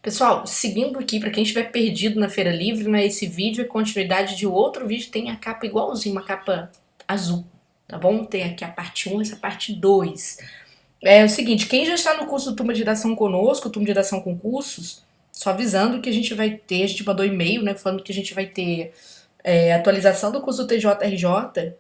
Pessoal, seguindo aqui, para quem estiver perdido na Feira Livre, né, esse vídeo é continuidade de outro vídeo, tem a capa igualzinho, uma capa azul, tá bom? Tem aqui a parte 1 e essa parte 2. É o seguinte, quem já está no curso do Turma de Redação conosco, Turma de Redação com Cursos, só avisando que a gente vai ter, a gente mandou e-mail, né, falando que a gente vai ter atualização do curso do TJRJ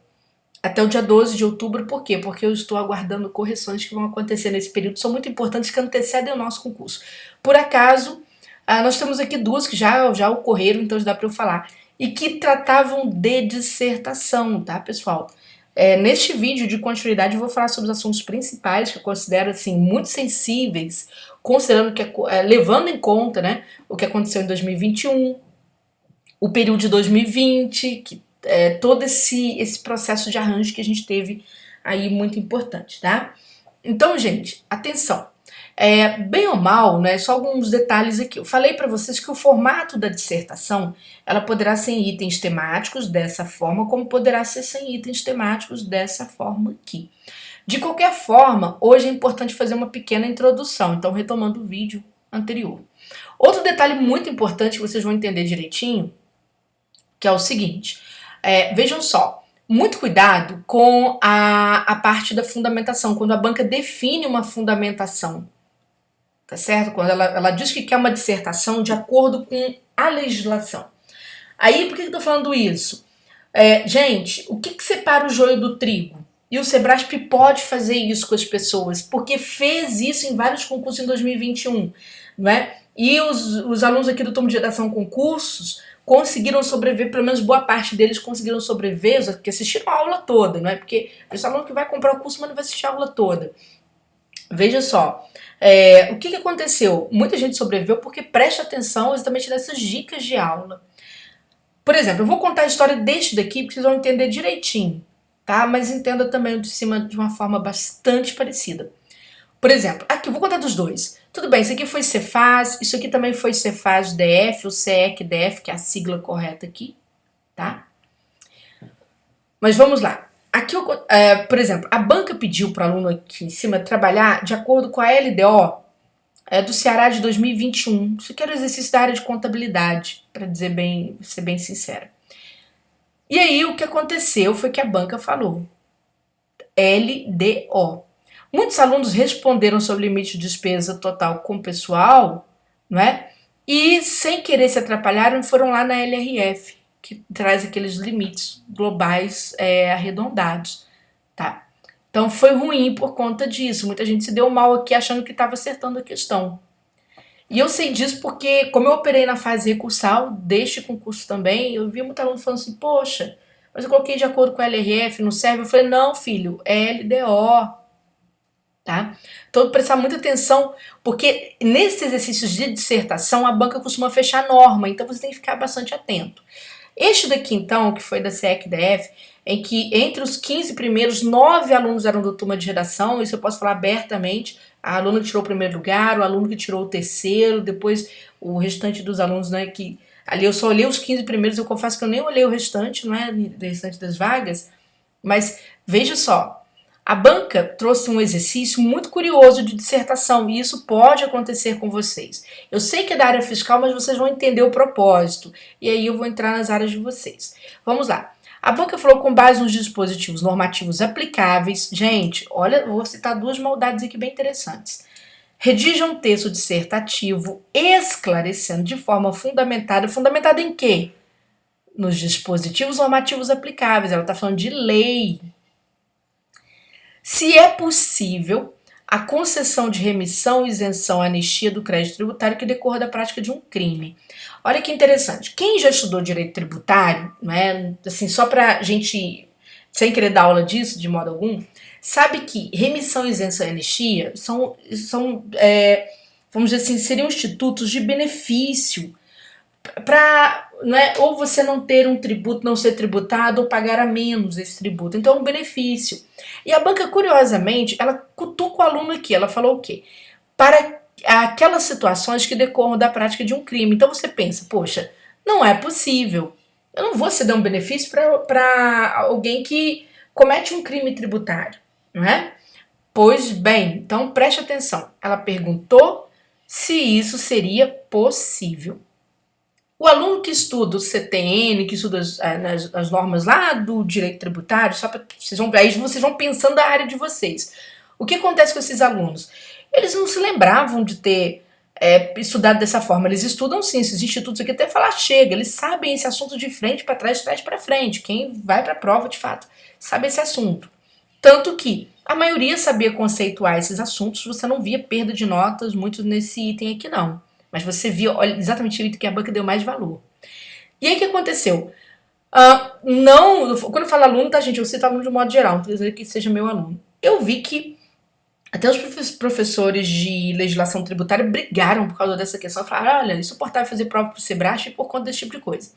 até o dia 12 de outubro, por quê? Porque eu estou aguardando correções que vão acontecer nesse período, são muito importantes, que antecedem o nosso concurso. Por acaso, nós temos aqui duas que já ocorreram, então já dá para eu falar, e que tratavam de dissertação, tá, pessoal? Neste vídeo de continuidade eu vou falar sobre os assuntos principais que eu considero assim muito sensíveis, considerando que levando em conta, né, o que aconteceu em 2021, o período de 2020, que todo esse processo de arranjo que a gente teve aí muito importante, tá? Então, gente, atenção. Bem ou mal, né, só alguns detalhes aqui. Eu falei para vocês que o formato da dissertação, ela poderá ser em itens temáticos dessa forma, como poderá ser sem itens temáticos dessa forma aqui. De qualquer forma, hoje é importante fazer uma pequena introdução, então retomando o vídeo anterior. Outro detalhe muito importante que vocês vão entender direitinho, que é o seguinte, vejam só, muito cuidado com a parte da fundamentação, quando a banca define uma fundamentação, tá certo? Quando ela diz que quer uma dissertação de acordo com a legislação. Aí, por que eu tô falando isso? Gente, o que separa o joio do trigo? E o Sebrasp pode fazer isso com as pessoas, porque fez isso em vários concursos em 2021, não é? E os alunos aqui do Turma de Redação Concursos conseguiram sobreviver, pelo menos boa parte deles conseguiram sobreviver, porque assistiram a aula toda, não é? Porque esse aluno que vai comprar o curso, mas não vai assistir a aula toda. Veja só, o que aconteceu? Muita gente sobreviveu porque presta atenção exatamente nessas dicas de aula. Por exemplo, eu vou contar a história deste daqui, porque vocês vão entender direitinho, tá? Mas entenda também o de cima de uma forma bastante parecida. Por exemplo, aqui, eu vou contar dos dois. Tudo bem, isso aqui foi Cefaz, isso aqui também foi Cefaz DF, ou CEC DF, que é a sigla correta aqui, tá? Mas vamos lá. Aqui, por exemplo, a banca pediu para o aluno aqui em cima trabalhar de acordo com a LDO do Ceará de 2021. Isso aqui era o exercício da área de contabilidade, para ser bem sincera. E aí o que aconteceu foi que a banca falou LDO. Muitos alunos responderam sobre o limite de despesa total com o pessoal, não é? E sem querer se atrapalharam foram lá na LRF, que traz aqueles limites globais arredondados, tá? Então foi ruim por conta disso. Muita gente se deu mal aqui achando que estava acertando a questão. E eu sei disso porque, como eu operei na fase recursal deste concurso também, eu vi muito aluno falando assim, poxa, mas eu coloquei de acordo com a LRF, não serve? Eu falei, não, filho, é LDO, tá? Então, prestar muita atenção, porque nesses exercícios de dissertação, a banca costuma fechar a norma, então você tem que ficar bastante atento. Este daqui, então, que foi da SEC-DF, em que entre os 15 primeiros, 9 alunos eram do turma de redação, isso eu posso falar abertamente, a aluna que tirou o primeiro lugar, o aluno que tirou o terceiro, depois o restante dos alunos, né, que ali eu só olhei os 15 primeiros, eu confesso que eu nem olhei o restante, não é, o restante das vagas, mas veja só, a banca trouxe um exercício muito curioso de dissertação e isso pode acontecer com vocês. Eu sei que é da área fiscal, mas vocês vão entender o propósito. E aí eu vou entrar nas áreas de vocês. Vamos lá. A banca falou com base nos dispositivos normativos aplicáveis. Gente, olha, vou citar duas maldades aqui bem interessantes. Redija um texto dissertativo esclarecendo de forma fundamentada. Fundamentada em quê? Nos dispositivos normativos aplicáveis. Ela está falando de lei. Se é possível, a concessão de remissão, isenção, anistia do crédito tributário que decorra da prática de um crime. Olha que interessante. Quem já estudou direito tributário, né, assim, só para a gente, sem querer dar aula disso de modo algum, sabe que remissão, isenção e anistia são vamos dizer assim, seriam institutos de benefício para, né, ou você não ter um tributo, não ser tributado ou pagar a menos esse tributo. Então é um benefício. E a banca, curiosamente, ela cutuca o aluno aqui. Ela falou o quê? Para aquelas situações que decorram da prática de um crime. Então você pensa, poxa, não é possível. Eu não vou ceder um benefício para alguém que comete um crime tributário, não é? Pois bem, então preste atenção. Ela perguntou se isso seria possível. O aluno que estuda o CTN, que estuda as normas lá do direito tributário, só para vocês vão pensando da área de vocês. O que acontece com esses alunos? Eles não se lembravam de ter estudado dessa forma. Eles estudam sim, esses institutos aqui até falar chega, eles sabem esse assunto de frente para trás, de trás para frente. Quem vai para a prova, de fato, sabe esse assunto. Tanto que a maioria sabia conceituar esses assuntos, você não via perda de notas muito nesse item aqui não. Mas você via exatamente o item que a banca deu mais valor. E aí o que aconteceu? Não, quando eu falo aluno, tá, gente? Eu cito aluno de um modo geral, não quer dizer que seja meu aluno. Eu vi que até os professores de legislação tributária brigaram por causa dessa questão. Falaram, olha, é insuportável fazer prova pro Sebrasp por conta desse tipo de coisa.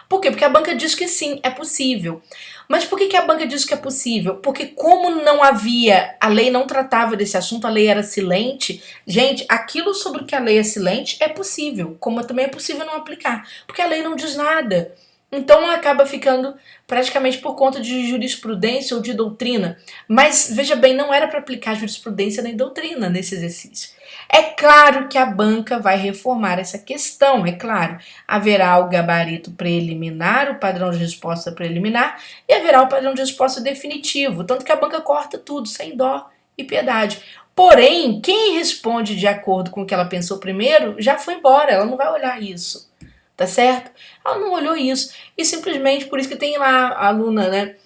Por quê? Porque a banca diz que sim, é possível. Mas por que a banca diz que é possível? Porque como não havia, a lei não tratava desse assunto, a lei era silente, gente, aquilo sobre o que a lei é silente é possível, como também é possível não aplicar, porque a lei não diz nada. Então acaba ficando praticamente por conta de jurisprudência ou de doutrina. Mas, veja bem, não era para aplicar jurisprudência nem doutrina nesse exercício. É claro que a banca vai reformar essa questão, é claro. Haverá o gabarito preliminar, o padrão de resposta preliminar, e haverá o padrão de resposta definitivo. Tanto que a banca corta tudo, sem dó e piedade. Porém, quem responde de acordo com o que ela pensou primeiro, já foi embora, ela não vai olhar isso. Tá certo? Ela não olhou isso. E simplesmente por isso que tem lá a aluna, né?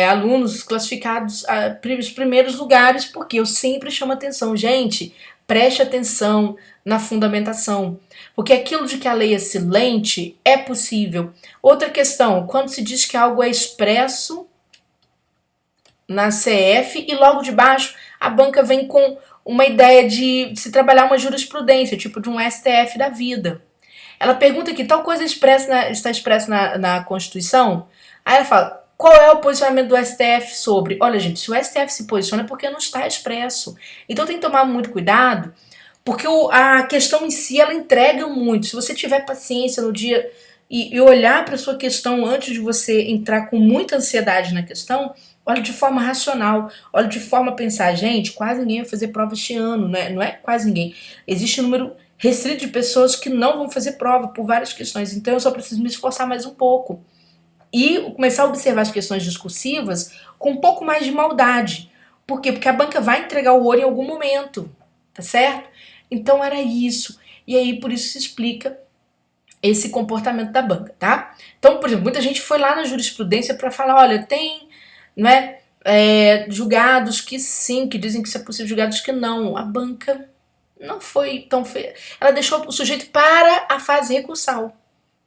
Alunos classificados os primeiros lugares, porque eu sempre chamo atenção. Gente, preste atenção na fundamentação. Porque aquilo de que a lei é silente é possível. Outra questão, quando se diz que algo é expresso na CF e logo de baixo a banca vem com uma ideia de se trabalhar uma jurisprudência, tipo de um STF da vida. Ela pergunta aqui, tal coisa está expressa na Constituição? Aí ela fala, qual é o posicionamento do STF sobre? Olha, gente, se o STF se posiciona é porque não está expresso. Então tem que tomar muito cuidado, porque a questão em si, ela entrega muito. Se você tiver paciência no dia e olhar para a sua questão antes de você entrar com muita ansiedade na questão, olha de forma racional, olha de forma a pensar, gente, quase ninguém vai fazer prova este ano, não é quase ninguém. Existe um número restrito de pessoas que não vão fazer prova por várias questões, então eu só preciso me esforçar mais um pouco e começar a observar as questões discursivas com um pouco mais de maldade. Por quê? Porque a banca vai entregar o ouro em algum momento, tá certo? Então era isso, e aí por isso se explica esse comportamento da banca, tá? Então, por exemplo, muita gente foi lá na jurisprudência para falar, olha, tem, não é, julgados que sim, que dizem que isso é possível, julgados que não. A banca não foi tão feia. Ela deixou o sujeito para a fase recursal.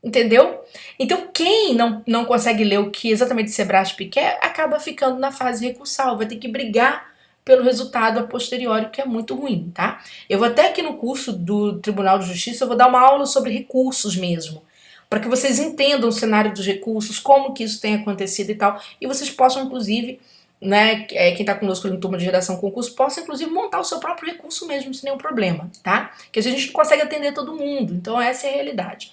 Entendeu? Então, quem não consegue ler o que exatamente o Sebrasp quer, acaba ficando na fase recursal. Vai ter que brigar pelo resultado a posteriori, que é muito ruim, tá? Eu vou até aqui no curso do Tribunal de Justiça, eu vou dar uma aula sobre recursos mesmo, para que vocês entendam o cenário dos recursos, como que isso tem acontecido e tal, e vocês possam, inclusive, né, quem está conosco no turma de redação concurso, possa inclusive montar o seu próprio recurso mesmo, sem nenhum problema, tá? Porque a gente não consegue atender todo mundo, então essa é a realidade.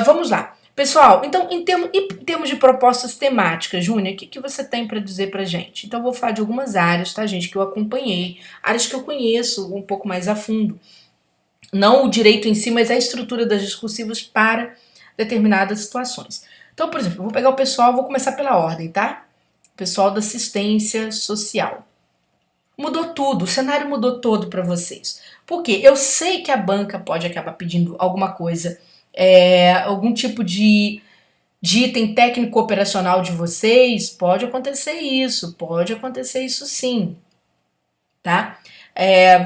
Vamos lá. Pessoal, então em termos de propostas temáticas, Júnior, o que você tem para dizer pra gente? Então eu vou falar de algumas áreas, tá, gente, que eu acompanhei, áreas que eu conheço um pouco mais a fundo. Não o direito em si, mas a estrutura das discursivas para determinadas situações. Então, por exemplo, eu vou pegar o pessoal, vou começar pela ordem, tá? Pessoal da assistência social. Mudou tudo, o cenário mudou todo para vocês. Por quê? Eu sei que a banca pode acabar pedindo alguma coisa, algum tipo de item técnico operacional de vocês, pode acontecer isso sim, tá?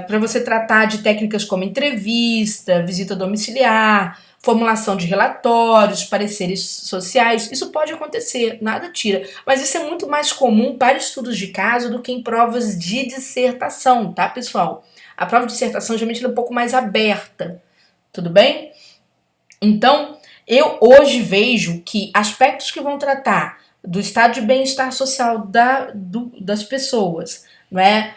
Para você tratar de técnicas como entrevista, visita domiciliar, formulação de relatórios, pareceres sociais, isso pode acontecer, nada tira. Mas isso é muito mais comum para estudos de caso do que em provas de dissertação, tá, pessoal? A prova de dissertação geralmente é um pouco mais aberta, tudo bem? Então, eu hoje vejo que aspectos que vão tratar do estado de bem-estar social das pessoas, não é?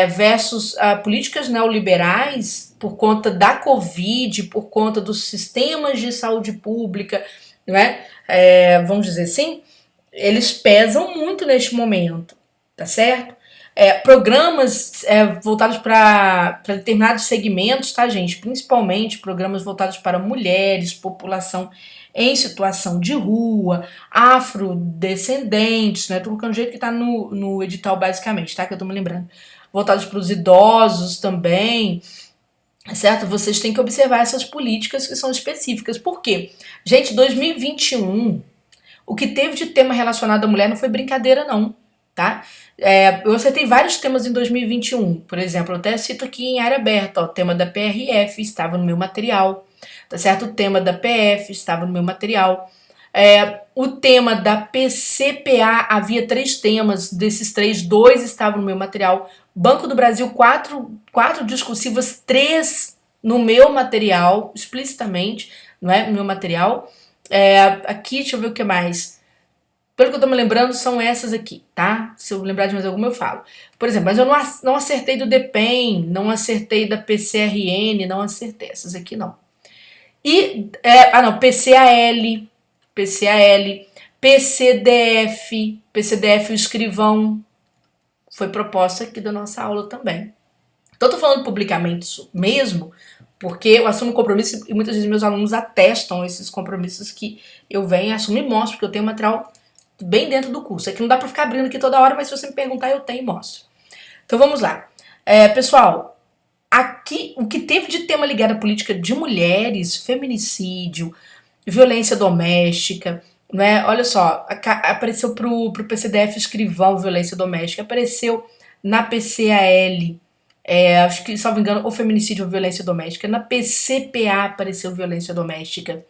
Versus políticas neoliberais por conta da Covid, por conta dos sistemas de saúde pública, não é? Vamos dizer assim, eles pesam muito neste momento, tá certo? Programas voltados para determinados segmentos, tá, gente? Principalmente programas voltados para mulheres, população em situação de rua, afrodescendentes, né? Tô colocando do jeito que tá no edital basicamente, tá? Que eu tô me lembrando. Voltados para os idosos também, certo? Vocês têm que observar essas políticas que são específicas. Por quê? Gente, 2021, o que teve de tema relacionado à mulher não foi brincadeira, não, tá? Eu acertei vários temas em 2021. Por exemplo, eu até cito aqui em área aberta, ó, o tema da PRF estava no meu material, tá certo? O tema da PF estava no meu material. O tema da PCPA, havia 3 temas, desses 3, 2 estavam no meu material. Banco do Brasil, 4 discursivas, 3 no meu material, explicitamente, não é? No meu material. Aqui, deixa eu ver o que mais. Pelo que eu tô me lembrando, são essas aqui, tá? Se eu lembrar de mais alguma, eu falo. Por exemplo, mas eu não acertei do DPEM, não acertei da PCRN, não acertei. Essas aqui não. E, não, PCAL, PCDF, o escrivão, foi proposta aqui da nossa aula também. Então, eu tô falando publicamente isso mesmo, porque eu assumo compromisso e muitas vezes meus alunos atestam esses compromissos que eu venho, assumo e mostro, porque eu tenho material bem dentro do curso. É que não dá pra ficar abrindo aqui toda hora, mas se você me perguntar, eu tenho e mostro. Então, vamos lá. Pessoal, aqui, o que teve de tema ligado à política de mulheres, feminicídio, violência doméstica, né? Olha só, apareceu pro PCDF escrivão violência doméstica, apareceu na PCAL, acho que, salvo engano, ou feminicídio ou violência doméstica, na PCPA apareceu violência doméstica.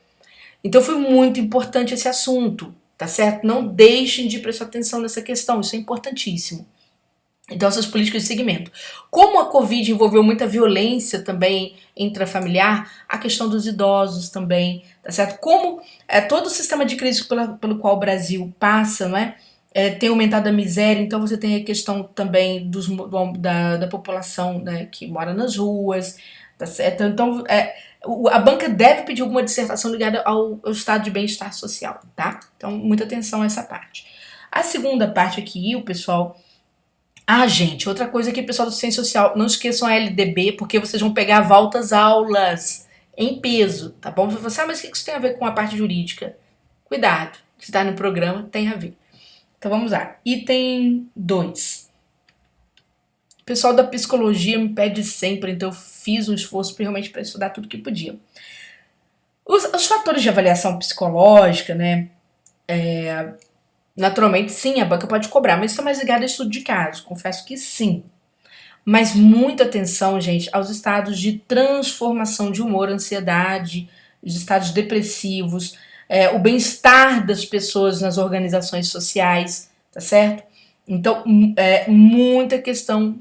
Então foi muito importante esse assunto, tá certo? Não deixem de prestar atenção nessa questão, isso é importantíssimo. Então, essas políticas de segmento. Como a Covid envolveu muita violência também intrafamiliar, a questão dos idosos também, tá certo? Como todo o sistema de crise pelo qual o Brasil passa, não é? Tem aumentado a miséria, então você tem a questão também da população, né, que mora nas ruas, tá certo? Então, a banca deve pedir alguma dissertação ligada ao estado de bem-estar social, tá? Então, muita atenção a essa parte. A segunda parte aqui, o pessoal... gente, outra coisa aqui, pessoal do Ciência Social, não esqueçam a LDB, porque vocês vão pegar voltas aulas em peso, tá bom? Você fala, mas o que isso tem a ver com a parte jurídica? Cuidado, se está no programa, tem a ver. Então vamos lá. Item 2. O pessoal da psicologia me pede sempre, então eu fiz um esforço realmente para estudar tudo que podia. Os fatores de avaliação psicológica, né? Naturalmente, sim, a banca pode cobrar, mas isso é mais ligado a estudo de caso. Confesso que sim. Mas muita atenção, gente, aos estados de transformação de humor, ansiedade, os estados depressivos, o bem-estar das pessoas nas organizações sociais, tá certo? Então, muita questão,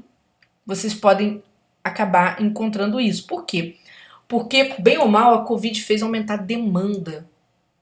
vocês podem acabar encontrando isso. Por quê? Porque, bem ou mal, a Covid fez aumentar a demanda,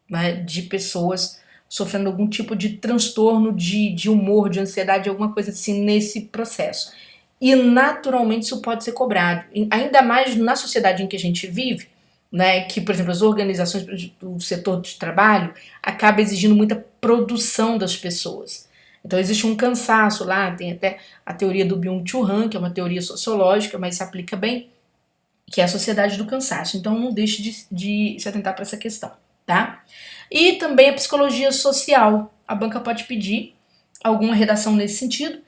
né, de pessoas sofrendo algum tipo de transtorno de humor, de ansiedade, alguma coisa assim nesse processo. E naturalmente isso pode ser cobrado, ainda mais na sociedade em que a gente vive, né, que, por exemplo, as organizações do setor de trabalho acabam exigindo muita produção das pessoas. Então existe um cansaço lá, tem até a teoria do Byung-Chul Han, que é uma teoria sociológica, mas se aplica bem, que é a sociedade do cansaço. Então não deixe de se atentar para essa questão, tá? E também a psicologia social. A banca pode pedir alguma redação nesse sentido,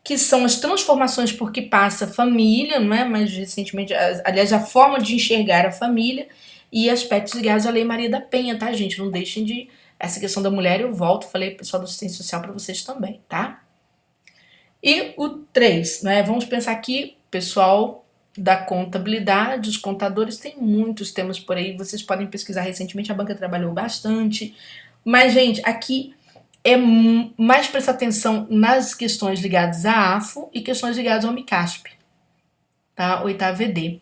que são as transformações por que passa a família, não é? Mais recentemente, aliás, a forma de enxergar a família e aspectos ligados à Lei Maria da Penha, tá, gente? Não deixem de... Essa questão da mulher, eu volto, falei pessoal do assistência social para vocês também, tá? E o 3, né? Vamos pensar aqui, pessoal da contabilidade, os contadores, tem muitos temas por aí, vocês podem pesquisar recentemente, a banca trabalhou bastante, mas, gente, aqui é mais prestar atenção nas questões ligadas à AFO e questões ligadas ao MICASP, tá? Oitavo ED.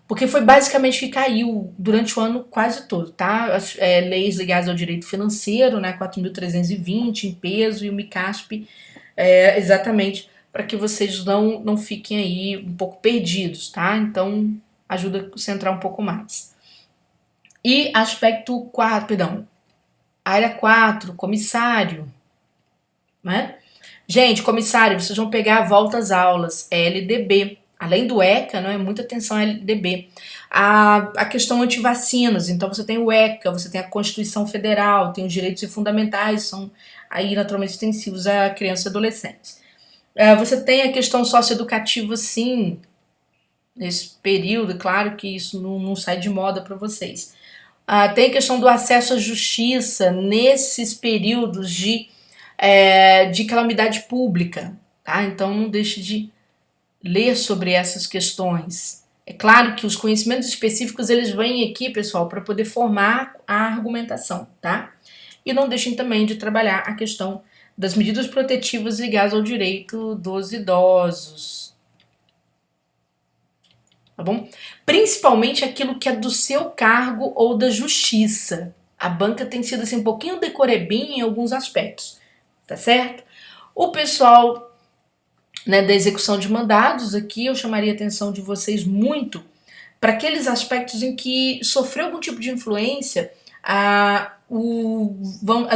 Porque foi basicamente que caiu durante o ano quase todo, tá? As leis ligadas ao direito financeiro, né? 4.320 em peso, e o MICASP, exatamente para que vocês não fiquem aí um pouco perdidos, tá? Então, ajuda a concentrar um pouco mais. E aspecto 4, perdão, área 4, comissário, né? Gente, comissário, vocês vão pegar a volta às aulas, LDB. Além do ECA, não é muita atenção à LDB. A questão anti-vacinas, então você tem o ECA, você tem a Constituição Federal, tem os direitos fundamentais, são aí naturalmente extensivos a crianças e adolescentes. Você tem a questão socioeducativa, sim, nesse período, claro que isso não sai de moda para vocês. Tem a questão do acesso à justiça nesses períodos de calamidade pública, tá? Então não deixe de ler sobre essas questões. É claro que os conhecimentos específicos eles vêm aqui, pessoal, para poder formar a argumentação, tá? E não deixem também de trabalhar a questão das medidas protetivas ligadas ao direito dos idosos, tá bom? Principalmente aquilo que é do seu cargo ou da justiça. A banca tem sido assim, um pouquinho decorebinha em alguns aspectos, tá certo? O pessoal, né, da execução de mandados, aqui eu chamaria a atenção de vocês muito para aqueles aspectos em que sofreu algum tipo de influência as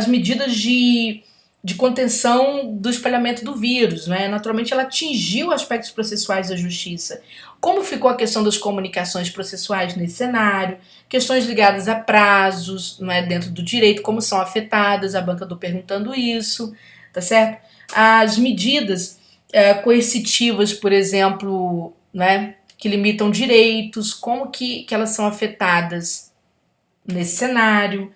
medidas de contenção do espalhamento do vírus, né? Naturalmente ela atingiu aspectos processuais da justiça. Como ficou a questão das comunicações processuais nesse cenário, questões ligadas a prazos, né, dentro do direito, como são afetadas, a banca estou perguntando isso, tá certo? As medidas coercitivas, por exemplo, né, que limitam direitos, como que elas são afetadas nesse cenário.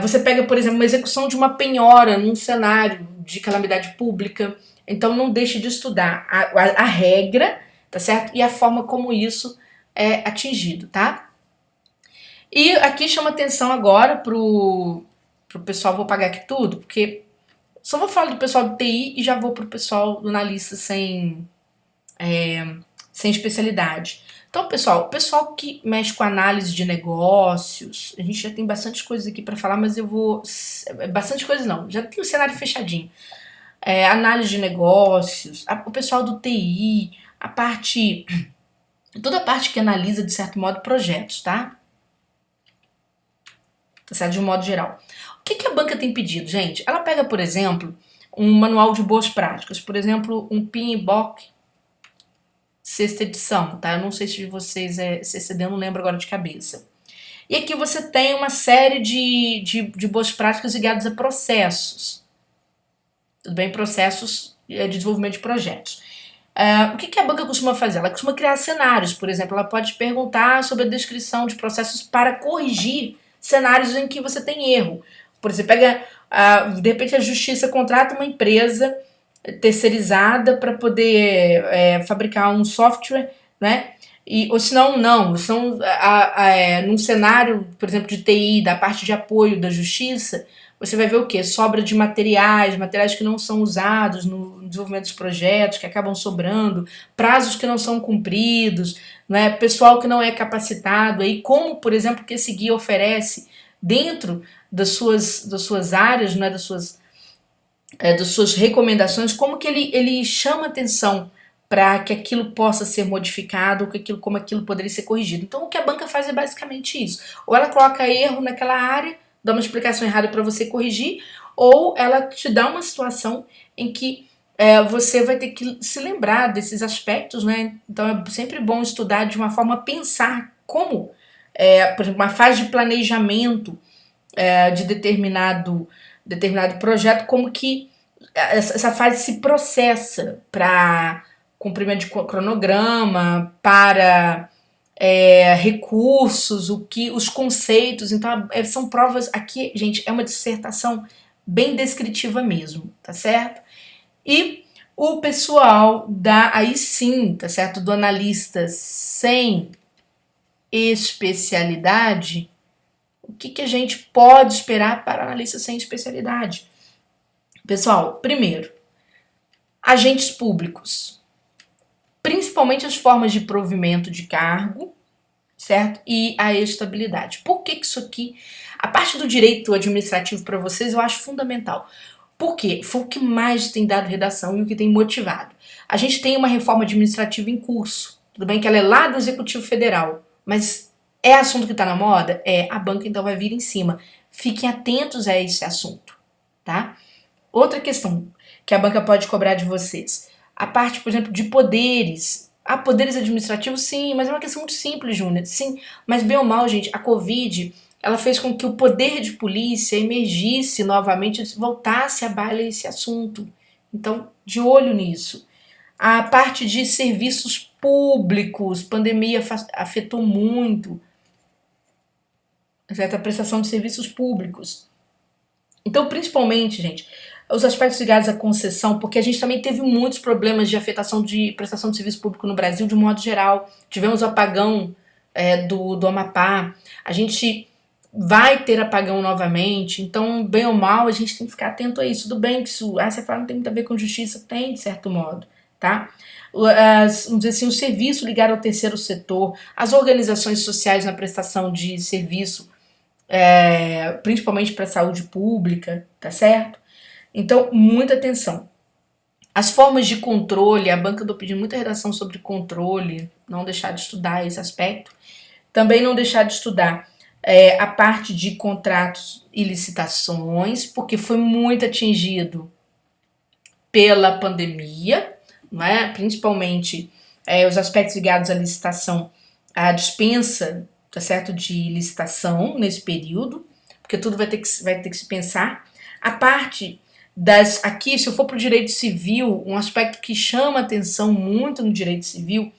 Você pega, por exemplo, uma execução de uma penhora num cenário de calamidade pública, então não deixe de estudar a regra, tá certo? E a forma como isso é atingido, tá? E aqui chama atenção agora pro pessoal, vou pagar aqui tudo, porque só vou falar do pessoal do TI e já vou pro pessoal do analista sem especialidade. Então, pessoal, o pessoal que mexe com análise de negócios, a gente já tem bastante coisas aqui para falar, mas eu vou. Bastante coisas não, já tem o cenário fechadinho. Análise de negócios, o pessoal do TI, a parte. Toda a parte que analisa, de certo modo, projetos, tá? Tá certo? De um modo geral. O que a banca tem pedido, gente? Ela pega, por exemplo, um manual de boas práticas, por exemplo, um PMBOK sexta edição, tá? Eu não sei se vocês CCD, eu não lembro agora de cabeça. E aqui você tem uma série de boas práticas ligadas a processos. Tudo bem? Processos de desenvolvimento de projetos. O que a banca costuma fazer? Ela costuma criar cenários, por exemplo, ela pode perguntar sobre a descrição de processos para corrigir cenários em que você tem erro. Por exemplo, de repente a justiça contrata uma empresa terceirizada para poder fabricar um software, né? Ou senão, não. Num cenário, por exemplo, de TI, da parte de apoio da justiça, você vai ver o quê? Sobra de materiais que não são usados no desenvolvimento dos projetos, que acabam sobrando, prazos que não são cumpridos, né? Pessoal que não é capacitado, aí como, por exemplo, que esse guia oferece dentro das suas áreas, né? das suas recomendações, como que ele chama atenção para que aquilo possa ser modificado, como aquilo poderia ser corrigido. Então, o que a banca faz é basicamente isso. Ou ela coloca erro naquela área, dá uma explicação errada para você corrigir, ou ela te dá uma situação em que você vai ter que se lembrar desses aspectos, né? Então, é sempre bom estudar de uma forma a pensar como, por exemplo, uma fase de planejamento de determinado projeto, como que essa fase se processa para cumprimento de cronograma, para recursos, os conceitos. Então, são provas. Aqui, gente, é uma dissertação bem descritiva mesmo, tá certo? E o pessoal aí sim, tá certo? Do analista sem especialidade, o que a gente pode esperar para analista sem especialidade? Pessoal, primeiro, agentes públicos, principalmente as formas de provimento de cargo, certo? E a estabilidade. Por que isso aqui, a parte do direito administrativo para vocês, eu acho fundamental. Por quê? Foi o que mais tem dado redação e o que tem motivado. A gente tem uma reforma administrativa em curso, tudo bem que ela é lá do Executivo Federal, mas é assunto que está na moda? A banca então vai vir em cima. Fiquem atentos a esse assunto, tá? Outra questão, que a banca pode cobrar de vocês? A parte, por exemplo, de poderes. Ah, poderes administrativos, sim, mas é uma questão muito simples, Júnior. Sim, mas bem ou mal, gente, a Covid, ela fez com que o poder de polícia emergisse novamente, voltasse à baila esse assunto. Então, de olho nisso. A parte de serviços públicos, pandemia afetou muito, certo? A prestação de serviços públicos. Então, principalmente, gente, os aspectos ligados à concessão, porque a gente também teve muitos problemas de afetação de prestação de serviço público no Brasil de um modo geral. Tivemos o apagão do Amapá, a gente vai ter apagão novamente, então, bem ou mal, a gente tem que ficar atento a isso. Tudo bem que isso, você fala, não tem muito a ver com justiça, tem, de certo modo, tá? Vamos dizer assim, o serviço ligado ao terceiro setor, as organizações sociais na prestação de serviço, principalmente para a saúde pública, tá certo? Então, muita atenção. As formas de controle, a banca andou pedindo muita redação sobre controle, não deixar de estudar esse aspecto. Também não deixar de estudar a parte de contratos e licitações, porque foi muito atingido pela pandemia, não é? Principalmente os aspectos ligados à licitação, à dispensa, tá certo, de licitação nesse período, porque tudo vai ter que se pensar. A parte aqui, se eu for para o direito civil, um aspecto que chama atenção muito no direito civil,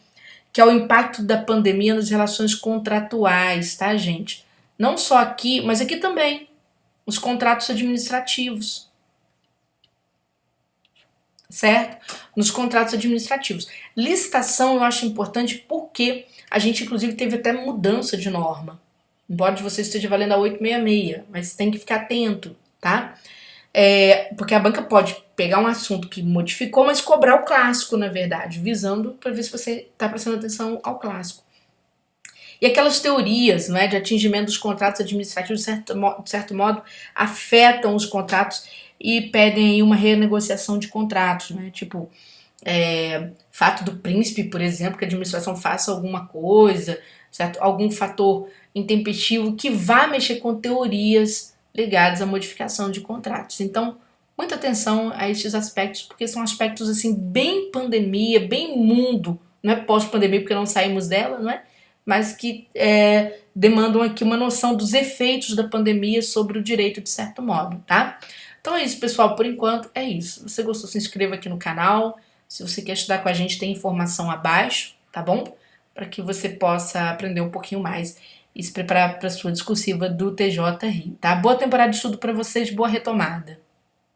que é o impacto da pandemia nas relações contratuais, tá, gente? Não só aqui, mas aqui também, os contratos administrativos, certo? Nos contratos administrativos. Licitação eu acho importante porque a gente, inclusive, teve até mudança de norma. Embora de você esteja valendo a 866, mas tem que ficar atento, tá? Porque a banca pode pegar um assunto que modificou, mas cobrar o clássico, na verdade, visando para ver se você está prestando atenção ao clássico. E aquelas teorias, não é, de atingimento dos contratos administrativos, de certo modo, afetam os contratos e pedem aí uma renegociação de contratos, né? Tipo, fato do príncipe, por exemplo, que a administração faça alguma coisa, certo? Algum fator intempestivo que vá mexer com teorias ligadas à modificação de contratos. Então, muita atenção a estes aspectos, porque são aspectos assim bem pandemia, bem mundo, não é pós-pandemia porque não saímos dela, não é? Mas que demandam aqui uma noção dos efeitos da pandemia sobre o direito de certo modo, tá? Então é isso, pessoal, por enquanto é isso. Se você gostou, se inscreva aqui no canal. Se você quer estudar com a gente, tem informação abaixo, tá bom? Para que você possa aprender um pouquinho mais e se preparar para a sua discursiva do TJ Rio, tá? Boa temporada de estudo para vocês, boa retomada.